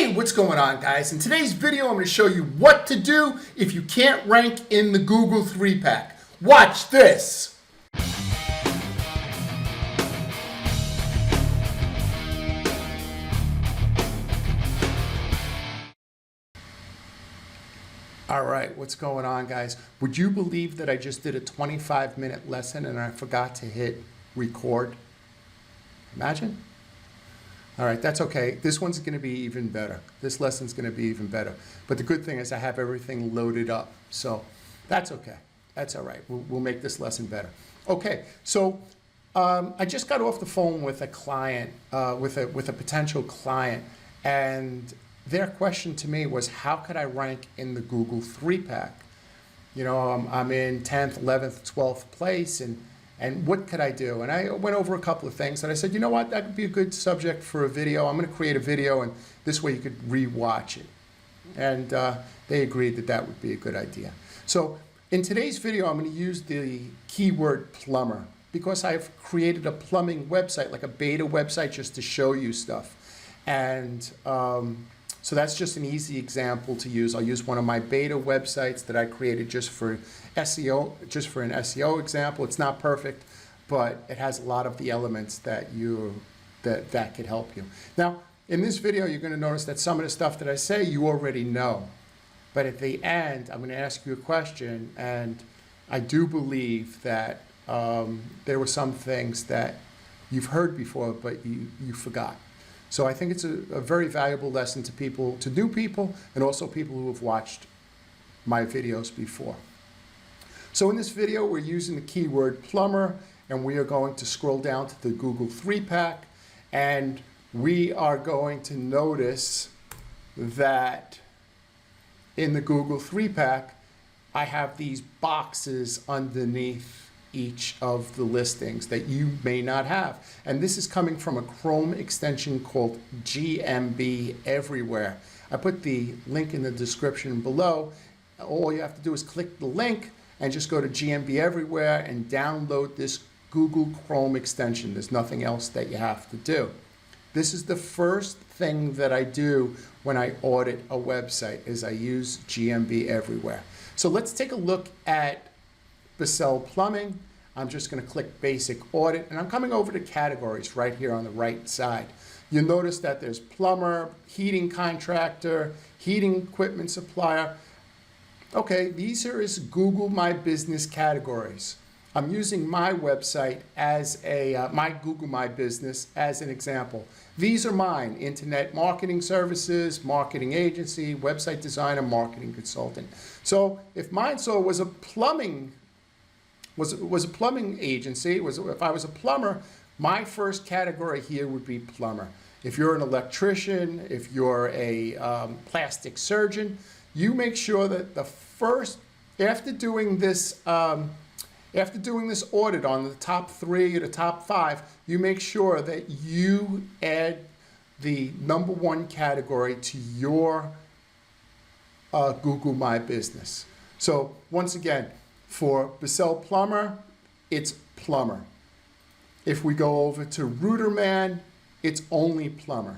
Hey, what's going on, guys? In today's video, I'm going to show you what to do if you can't rank in the Google 3-pack. Watch this! All right, what's going on, guys? Would you believe that I just did a 25-minute lesson and I forgot to hit record? Imagine? All right, that's okay. This one's going to be even better. This lesson's going to be even better. But the good thing is I have everything loaded up. So that's okay. That's all right. We'll make this lesson better. Okay, so I just got off the phone with a client, with a potential client, and their question to me was, how could I rank in the Google 3-pack? You know, I'm in 10th, 11th, 12th place, and what could I do? And I went over a couple of things, and I said, you know what, that would be a good subject for a video. I'm going to create a video, and this way you could re-watch it. And they agreed that that would be a good idea. So in today's video, I'm going to use the keyword plumber, because I've created a plumbing website, like a beta website, just to show you stuff. And so that's just an easy example to use. I'll use one of my beta websites that I created just for SEO, just for an SEO example. It's not perfect, but it has a lot of the elements that that could help you. Now, in this video, you're going to notice that some of the stuff that I say you already know. But at the end, I'm going to ask you a question, and I do believe that there were some things that you've heard before, but you forgot. So I think it's a very valuable lesson to people, to new people, and also people who have watched my videos before. So in this video, we're using the keyword plumber, and we are going to scroll down to the Google 3-pack, and we are going to notice that in the Google 3-pack, I have these boxes underneath each of the listings that you may not have. And this is coming from a Chrome extension called Gmb Everywhere. I put the link in the description below. All you have to do is click the link and just go to Gmb Everywhere and download this Google Chrome extension. There's nothing else that you have to do. This is the first thing that I do when I audit a website, is I use Gmb Everywhere. So let's take a look at Basel Plumbing. I'm just going to click Basic Audit, and I'm coming over to Categories right here on the right side. You'll notice that there's plumber, heating contractor, heating equipment supplier. Okay, these are Google My Business categories. I'm using my website as my Google My Business as an example. These are mine: internet marketing services, marketing agency, website designer, marketing consultant. So if mine was a plumbing agency, if I was a plumber, my first category here would be plumber. If you're an electrician, if you're a plastic surgeon, you make sure that the first, after doing this audit on the top 3 or the top 5, you make sure that you add the #1 category to your Google My Business. So once again, for Basel Plumber, it's plumber. If we go over to Routerman, it's only plumber.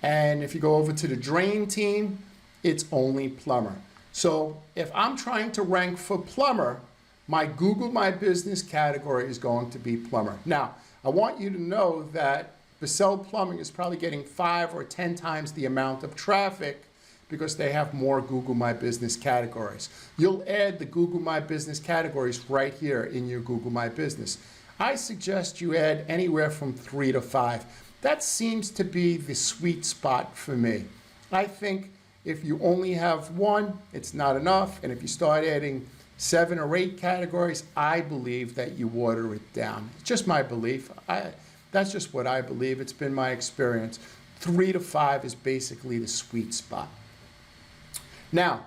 And if you go over to the Drain Team, it's only plumber. So if I'm trying to rank for plumber, my Google My Business category is going to be plumber. Now, I want you to know that Basel Plumbing is probably getting 5 or 10 times the amount of traffic because they have more Google My Business categories. You'll add the Google My Business categories right here in your Google My Business. I suggest you add anywhere from 3 to 5. That seems to be the sweet spot for me. I think if you only have 1, it's not enough. And if you start adding 7 or 8 categories, I believe that you water it down. It's just my belief. That's just what I believe. It's been my experience. 3 to 5 is basically the sweet spot. Now,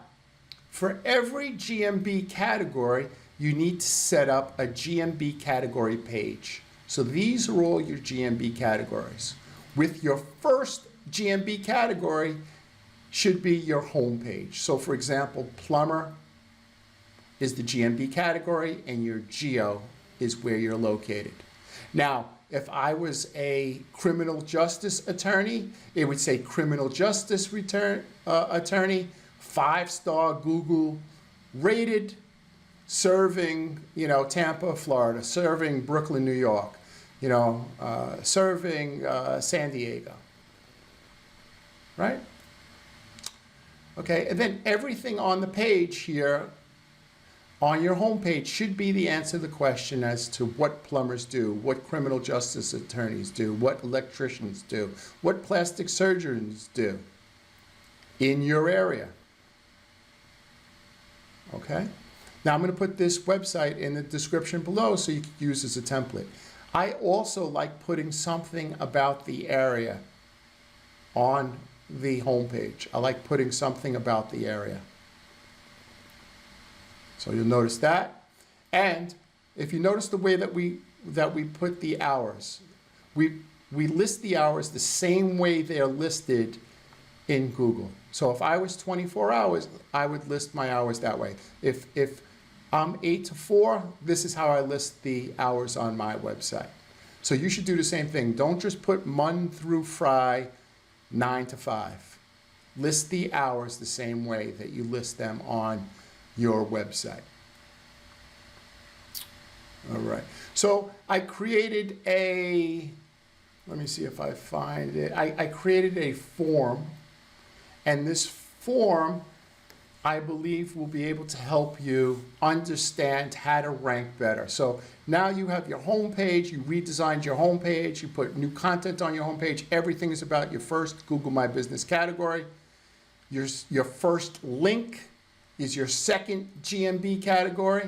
for every Gmb category, you need to set up a Gmb category page. So these are all your Gmb categories. With your first Gmb category should be your home page. So for example, plumber is the Gmb category, and your geo is where you're located. Now, If I was a criminal justice attorney, it would say criminal justice attorney, 5-star Google rated, serving, Tampa, Florida, serving Brooklyn, New York, serving San Diego, right? Okay, and then everything on the page here, on your home page, should be the answer to the question as to what plumbers do, what criminal justice attorneys do, what electricians do, what plastic surgeons do in your area. Okay? Now I'm going to put this website in the description below so you can use as a template. I also like putting something about the area on the homepage. I like putting something about the area. So you'll notice that. And if you notice the way that we put the hours, we list the hours the same way they're listed in Google. So if I was 24 hours, I would list my hours that way. If I'm 8 to 4, this is how I list the hours on my website. So you should do the same thing. Don't just put Monday through Friday, 9 to 5. List the hours the same way that you list them on your website. All right. So I created let me see if I find it. I created a form, and this form, I believe, will be able to help you understand how to rank better. So now you have your home page, you redesigned your home page, you put new content on your home page. Everything is about your first Google My Business category. Your first link is your second GMB category,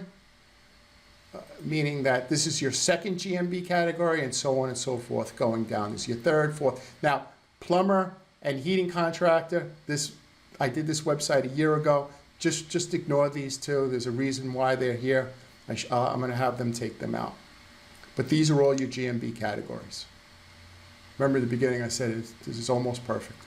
meaning that this is your second GMB category, and so on and so forth, going down. This is your third, fourth. Now, plumber and heating contractor, I did this website a year ago. Just ignore these two. There's a reason why they're here. I'm going to have them take them out. But these are all your GMB categories. Remember at the beginning I said this is almost perfect.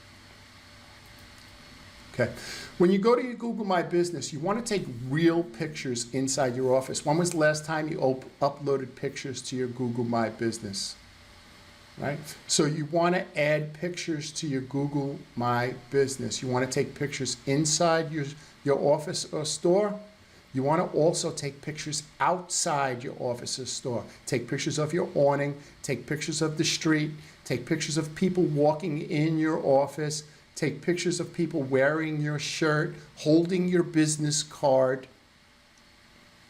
Okay. When you go to your Google My Business, you want to take real pictures inside your office. When was the last time you uploaded pictures to your Google My Business? Right? So you want to add pictures to your Google My Business. You want to take pictures inside your office or store. You want to also take pictures outside your office or store. Take pictures of your awning, take pictures of the street, take pictures of people walking in your office, take pictures of people wearing your shirt, holding your business card,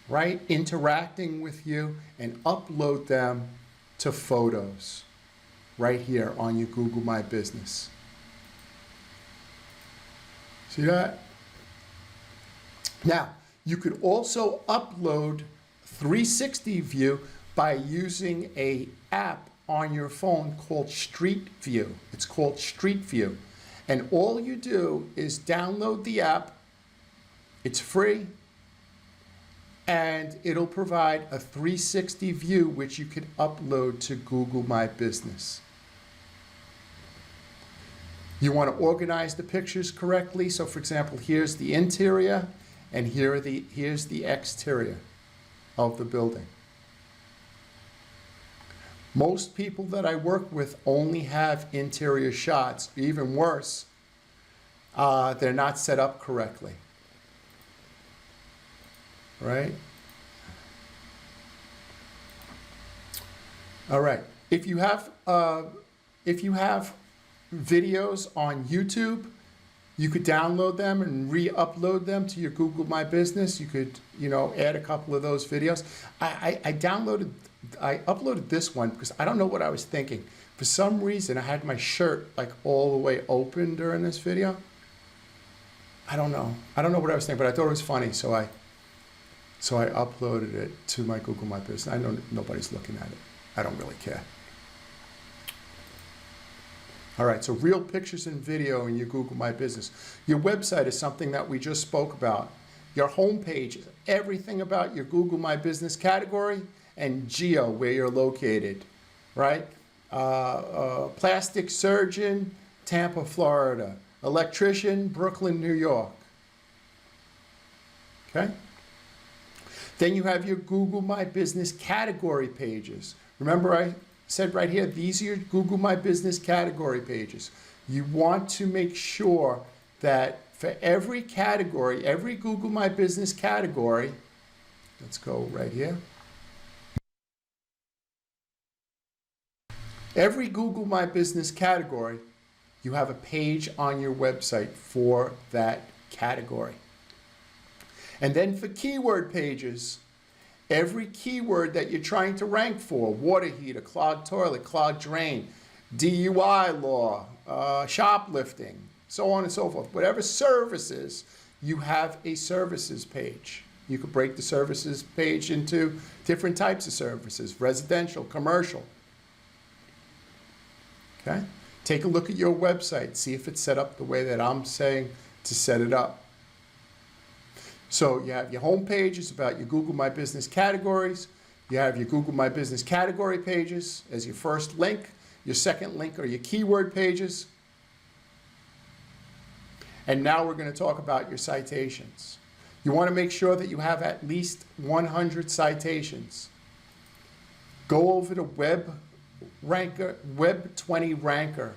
right? Interacting with you, and upload them to photos right here on your Google My Business. See that? Now, you could also upload 360 view by using an app on your phone called Street View. It's called Street View. And all you do is download the app. It's free. And it'll provide a 360 view which you can upload to Google My Business. You want to organize the pictures correctly. So for example, here's the interior, and here's the exterior of the building. Most people that I work with only have interior shots. Even worse, they're not set up correctly. Right? All right. If you have videos on YouTube, you could download them and re-upload them to your Google My Business. You could, add a couple of those videos. I uploaded this one because I don't know what I was thinking. For some reason, I had my shirt like all the way open during this video. I don't know what I was thinking, but I thought it was funny, so I uploaded it to my Google My Business. I know nobody's looking at it. I don't really care. All right, so real pictures and video in your Google My Business. Your website is something that we just spoke about. Your home page is everything about your Google My Business category and geo, where you're located, right? Plastic surgeon, Tampa, Florida. Electrician, Brooklyn, New York. Okay? Then you have your Google My Business category pages. Remember said right here, these are your Google My Business category pages. You want to make sure that for every category, every Google My Business category, let's go right here. Every Google My Business category, you have a page on your website for that category. And then for keyword pages, every keyword that you're trying to rank for, water heater, clogged toilet, clogged drain, DUI law, shoplifting, so on and so forth. Whatever services, you have a services page. You could break the services page into different types of services, residential, commercial. Okay? Take a look at your website, see if it's set up the way that I'm saying to set it up. So you have your home page, it's about your Google My Business categories. You have your Google My Business category pages as your first link. Your second link are your keyword pages. And now we're going to talk about your citations. You want to make sure that you have at least 100 citations. Go over to Web 20 Ranker.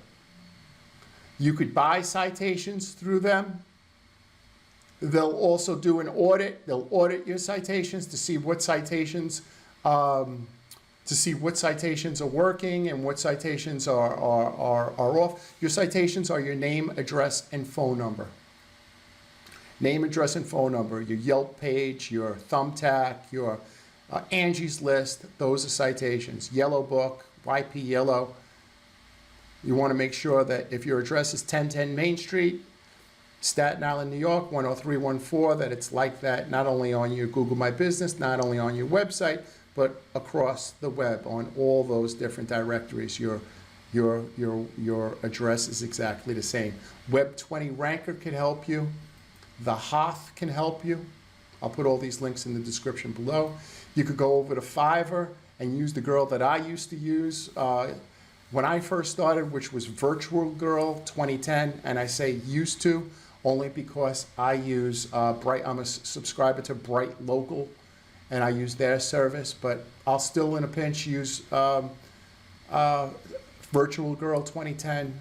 You could buy citations through them. They'll also do an audit. They'll audit your citations to see what citations are working and what citations are off. Your citations are your name, address, and phone number. Name, address, and phone number. Your Yelp page, your Thumbtack, your Angie's List. Those are citations. Yellow Book, YP Yellow. You want to make sure that if your address is 1010 Main Street, Staten Island, New York, 10314, that it's like that, not only on your Google My Business, not only on your website, but across the web on all those different directories. Your address is exactly the same. Web 20 Ranker can help you. The Hoth can help you. I'll put all these links in the description below. You could go over to Fiverr and use the girl that I used to use when I first started, which was Virtual Girl 2010, and I say used to only because I use I'm a subscriber to Bright Local, and I use their service, but I'll still in a pinch use Virtual Girl 2010.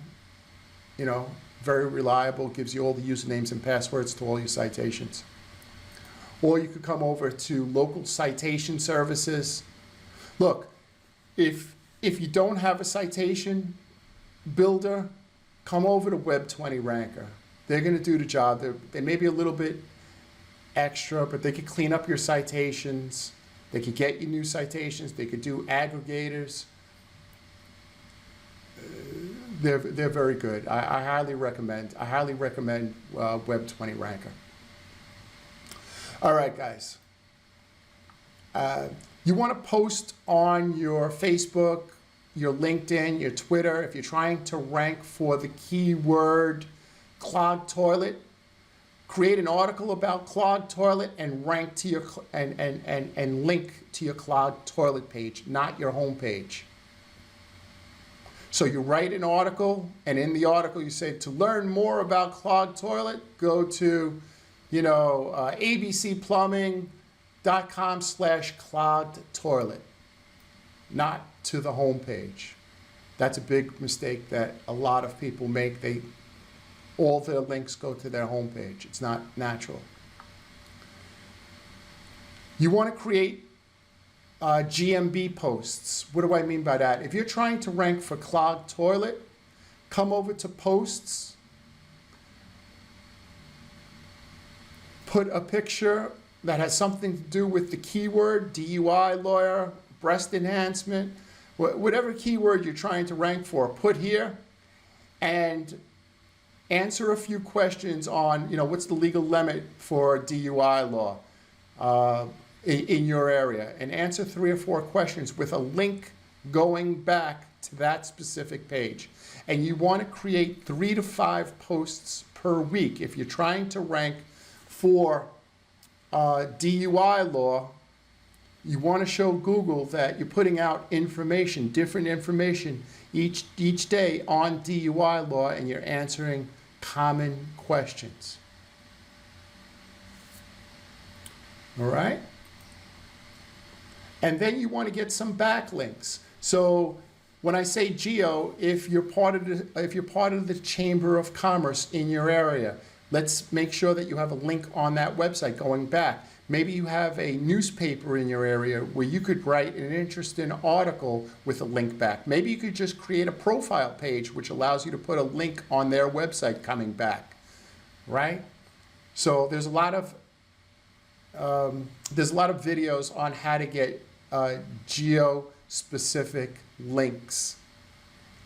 You know, very reliable, gives you all the usernames and passwords to all your citations. Or you could come over to Local Citation Services. Look, if you don't have a citation builder, come over to Web 20 Ranker. They're going to do the job. They may be a little bit extra, but they could clean up your citations. They could get you new citations. They could do aggregators. They're very good. I highly recommend. Web 20 Ranker. All right, guys. You want to post on your Facebook, your LinkedIn, your Twitter. If you're trying to rank for the keyword clogged toilet, create an article about clogged toilet and rank to your and link to your clogged toilet page, not your home page. So you write an article, and in the article you say, to learn more about clogged toilet, go to, abcplumbing.com/clogged toilet, not to the home page. That's a big mistake that a lot of people make. All their links go to their home page. It's not natural. You want to create GMB posts. What do I mean by that? If you're trying to rank for clogged toilet, come over to posts, put a picture that has something to do with the keyword, DUI lawyer, breast enhancement, whatever keyword you're trying to rank for, put here, and answer a few questions on, what's the legal limit for DUI law in your area, and answer 3 or 4 questions with a link going back to that specific page. And you want to create 3 to 5 posts per week. If you're trying to rank for DUI law, you want to show Google that you're putting out information, different information each day on DUI law, and you're answering common questions. All right? And then you want to get some backlinks. So when I say geo, if you're part of the Chamber of Commerce in your area, let's make sure that you have a link on that website going back. Maybe you have a newspaper in your area where you could write an interesting article with a link back. Maybe you could just create a profile page which allows you to put a link on their website coming back, right? So there's a lot of videos on how to get geo-specific links.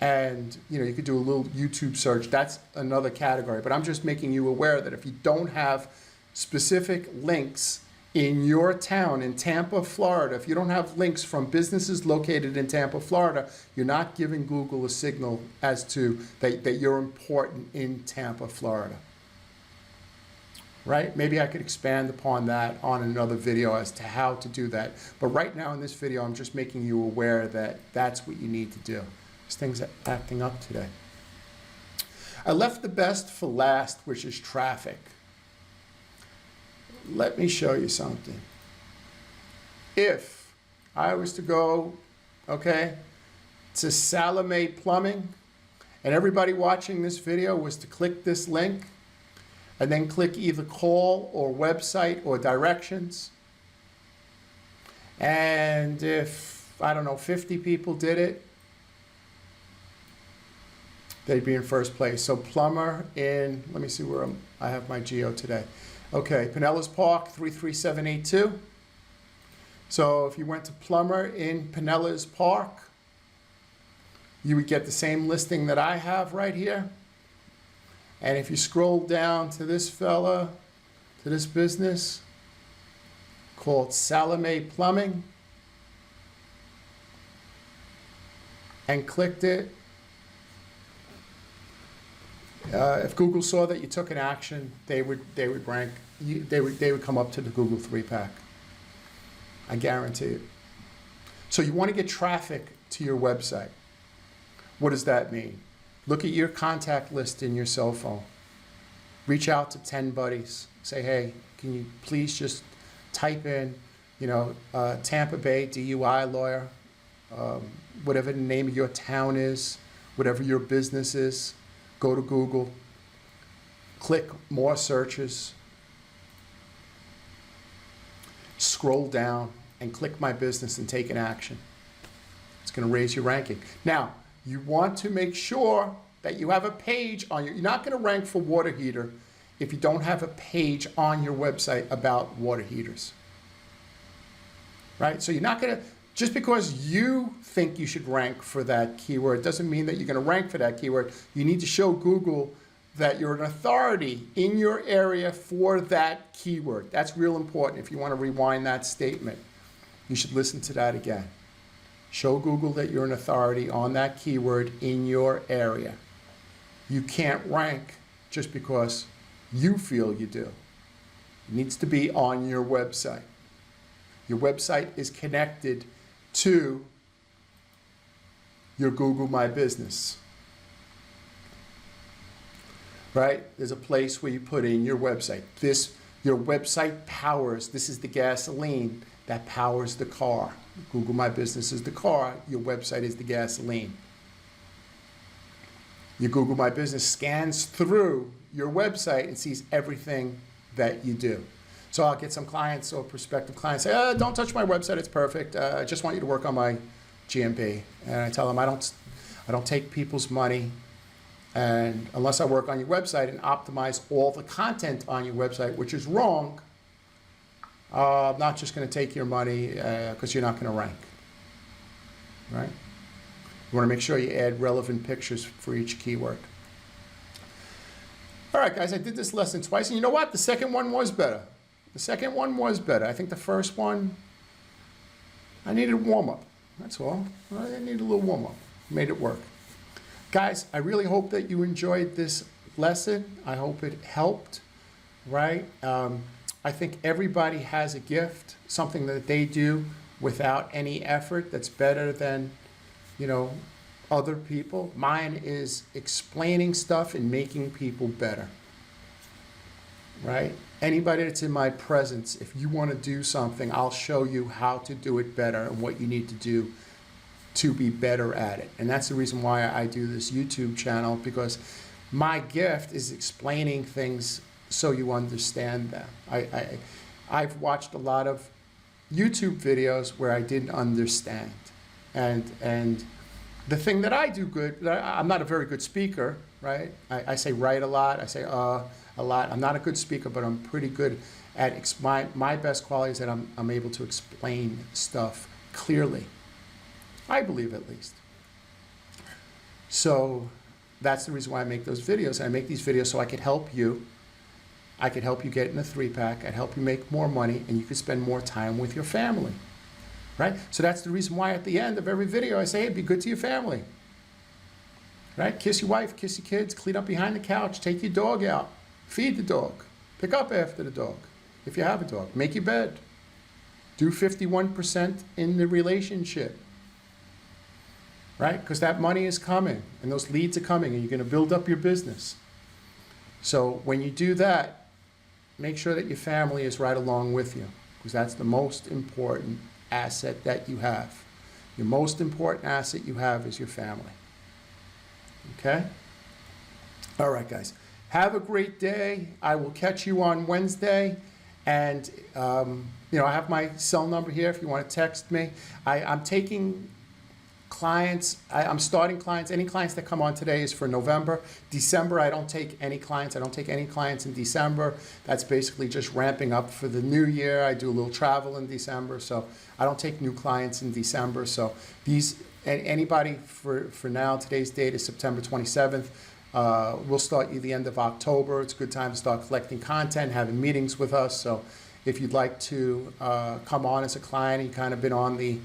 And you could do a little YouTube search. That's another category. But I'm just making you aware that if you don't have specific links in your town, in Tampa, Florida, if you don't have links from businesses located in Tampa, Florida, you're not giving Google a signal as to that you're important in Tampa, Florida. Right? Maybe I could expand upon that on another video as to how to do that. But right now in this video, I'm just making you aware that that's what you need to do. This thing's acting up today. I left the best for last, which is traffic. Let me show you something. If I was to go, to Salome Plumbing, and everybody watching this video was to click this link, and then click either call or website or directions, and if, I don't know, 50 people did it, they'd be in first place. So plumber in, let me see where I have my geo today. Okay, Pinellas Park, 33782. So if you went to plumber in Pinellas Park, you would get the same listing that I have right here. And if you scroll down to this fella, to this business called Salome Plumbing, and clicked it, if Google saw that you took an action, they would rank you, they would come up to the Google 3-pack. I guarantee it. So you want to get traffic to your website. What does that mean? Look at your contact list in your cell phone. Reach out to 10 buddies. Say, hey, can you please just type in, Tampa Bay DUI lawyer, whatever the name of your town is, whatever your business is. Go to Google, click more searches, scroll down, and click my business and take an action. It's going to raise your ranking. Now, you want to make sure that you have a page on you're not going to rank for water heater if you don't have a page on your website about water heaters. Right? So you're not going to, just because you think you should rank for that keyword doesn't mean that you're going to rank for that keyword. You need to show Google that you're an authority in your area for that keyword. That's real important. If you want to rewind that statement, you should listen to that again. Show Google that you're an authority on that keyword in your area. You can't rank just because you feel you do. It needs to be on your website. Your website is connected to your Google My Business. Right? There's a place where you put in your website. Your website powers, this is the gasoline that powers the car. Google My Business is the car, your website is the gasoline. Your Google My Business scans through your website and sees everything that you do. So I'll get some clients or prospective clients say, don't touch my website, it's perfect. I just want you to work on my Gmb. And I tell them I don't take people's money, and unless I work on your website and optimize all the content on your website, which is wrong, I'm not just going to take your money because you're not going to rank. Right? You want to make sure you add relevant pictures for each keyword. All right, guys, I did this lesson twice, and you know what? The second one was better. The second one was better. I think the first one, I needed a warm-up. That's all. I needed a little warm-up. Made it work. Guys, I really hope that you enjoyed this lesson. I hope it helped, right? I think everybody has a gift, something that they do without any effort that's better than, other people. Mine is explaining stuff and making people better, right? Anybody that's in my presence, if you want to do something, I'll show you how to do it better and what you need to do to be better at it. And that's the reason why I do this YouTube channel, because my gift is explaining things so you understand them. I've watched a lot of YouTube videos where I didn't understand. And the thing that I do good, I'm not a very good speaker, right? I say right a lot, I say a lot. I'm not a good speaker, but I'm pretty good at, my best quality is that I'm able to explain stuff clearly. I believe, at least. So that's the reason why I make those videos. I make these videos so I could help you. I could help you get in a 3-pack. I'd help you make more money, and you could spend more time with your family, right? So that's the reason why at the end of every video I say, hey, be good to your family, right? Kiss your wife, kiss your kids, clean up behind the couch, take your dog out, feed the dog, pick up after the dog if you have a dog, make your bed, do 51% in the relationship, right? Because that money is coming and those leads are coming and you're going to build up your business. So when you do that, make sure that your family is right along with you, because that's the most important asset that you have. Your most important asset you have is your family. Okay? All right, guys. Have a great day. I will catch you on Wednesday. And, you know, I have my cell number here if you want to text me. I'm taking clients, I'm starting clients. Any clients that come on today is for November. December, I don't take any clients. I don't take any clients in December. That's basically just ramping up for the new year. I do a little travel in December, so I don't take new clients in December. So anybody for now, today's date is September 27th. We'll start you the end of October. It's a good time to start collecting content, having meetings with us. So if you'd like to come on as a client, and you've kind of been on the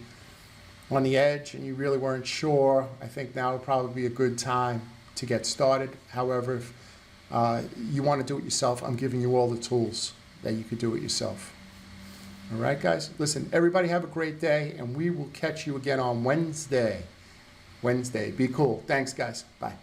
edge and you really weren't sure, I think now would probably be a good time to get started. However, if you want to do it yourself, I'm giving you all the tools that you could do it yourself. All right, guys? Listen, everybody have a great day, and we will catch you again on Wednesday. Be cool. Thanks, guys. Bye.